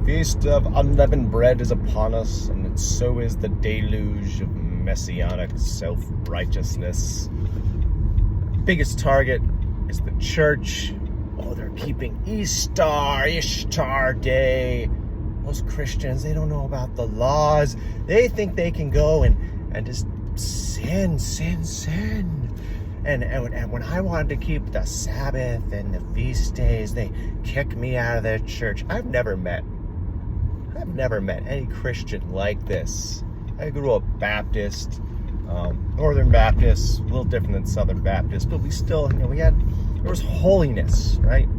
Feast of unleavened bread is upon us, and so is the deluge of messianic self-righteousness. Biggest target is the church. Oh, they're keeping Ishtar Day. Most Christians, they don't know about the laws. They think they can go and just sin. And when I wanted to keep the Sabbath and the feast days, they kick me out of their church. I've never met any Christian like this. I grew up Baptist, Northern Baptist, a little different than Southern Baptist, but we still, there was holiness, right?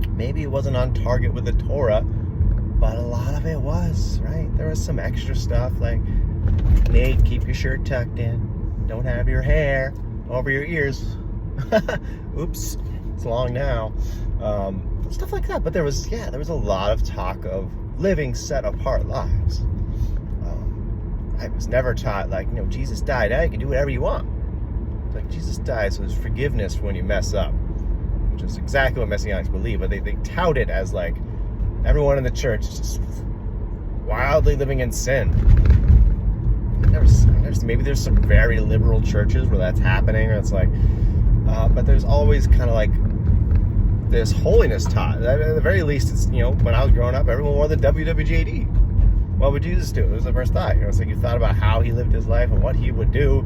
Maybe it wasn't on target with the Torah, but a lot of it was, right? There was some extra stuff like, Nate, keep your shirt tucked in. Don't have your hair over your ears. Oops, it's long now. Stuff like that. But there was a lot of talk of living set apart lives. I was never taught Jesus died. Now you can do whatever you want. It's like Jesus died, so there's forgiveness when you mess up, which is exactly what Messianics believe. But they tout it as like everyone in the church is just wildly living in sin. Maybe there's some very liberal churches where that's happening, or it's like, but there's always kind of like this holiness taught. At the very least, it's, when I was growing up, everyone wore the WWJD. What would Jesus do? It was the first thought. It's like you thought about how he lived his life and what he would do,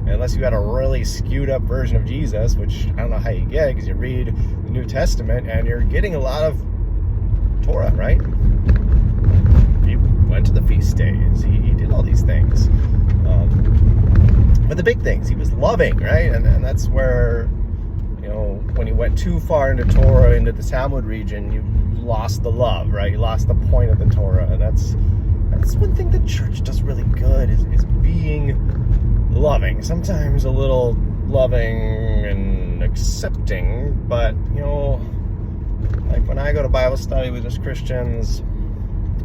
unless you had a really skewed up version of Jesus, which I don't know how you get it, because you read the New Testament and you're getting a lot of Torah, right? He went to the feast days. He did all these things. But the big things, he was loving, right? And that's where, when you went too far into Torah, into the Talmud region, you lost the love, right? You lost the point of the Torah. And that's one thing the church does really good is being loving. Sometimes a little loving and accepting, but, like when I go to Bible study with just Christians,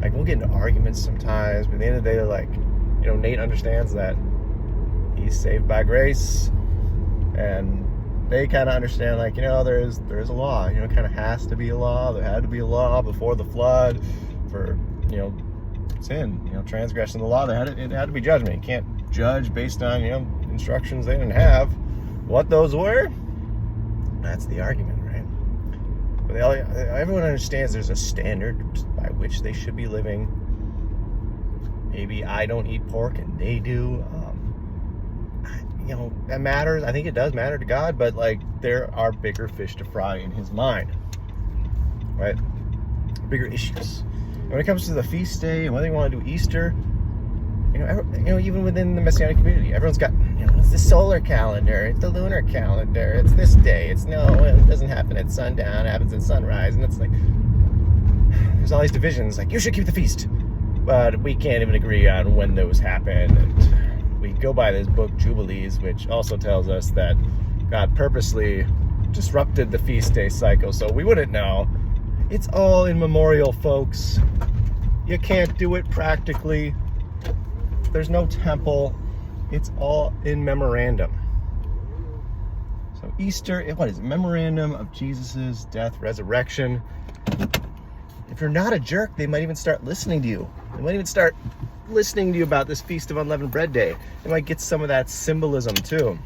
like we'll get into arguments sometimes, but at the end of the day, they're like, Nate understands that he's saved by grace, and they kind of understand, like, there's a law, it kind of has to be a law. There had to be a law before the flood for, sin, transgression of the law. It had to be judgment. You can't judge based on, instructions they didn't have. What those were, that's the argument, right? But everyone understands there's a standard by which they should be living. Maybe I don't eat pork and they do. That matters. I think it does matter to God, but there are bigger fish to fry in his mind, right? Bigger issues. And when it comes to the feast day and whether you want to do Easter, even within the Messianic community, everyone's got, it's the solar calendar, it's the lunar calendar, it's this day, it doesn't happen at sundown, it happens at sunrise, and it's like, there's all these divisions, like, you should keep the feast, but we can't even agree on when those happen. And we go by this book, Jubilees, which also tells us that God purposely disrupted the feast day cycle so we wouldn't know. It's all in memorial, folks. You can't do it practically. There's no temple. It's all in memorandum. So Easter, what is it? Memorandum of Jesus's death, resurrection. If you're not a jerk, they might even start listening to you. They might even start listening to you about this Feast of Unleavened Bread Day. They might get some of that symbolism too.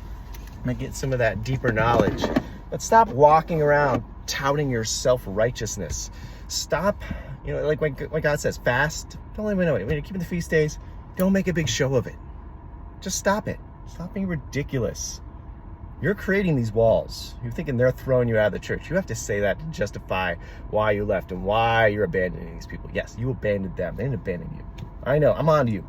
Might get some of that deeper knowledge. But stop walking around touting your self-righteousness. Stop, like God says, fast. Don't let anyone know it. When you're keeping the feast days, don't make a big show of it. Just stop it. Stop being ridiculous. You're creating these walls. You're thinking they're throwing you out of the church. You have to say that to justify why you left and why you're abandoning these people. Yes, you abandoned them. They didn't abandon you. I know. I'm on to you.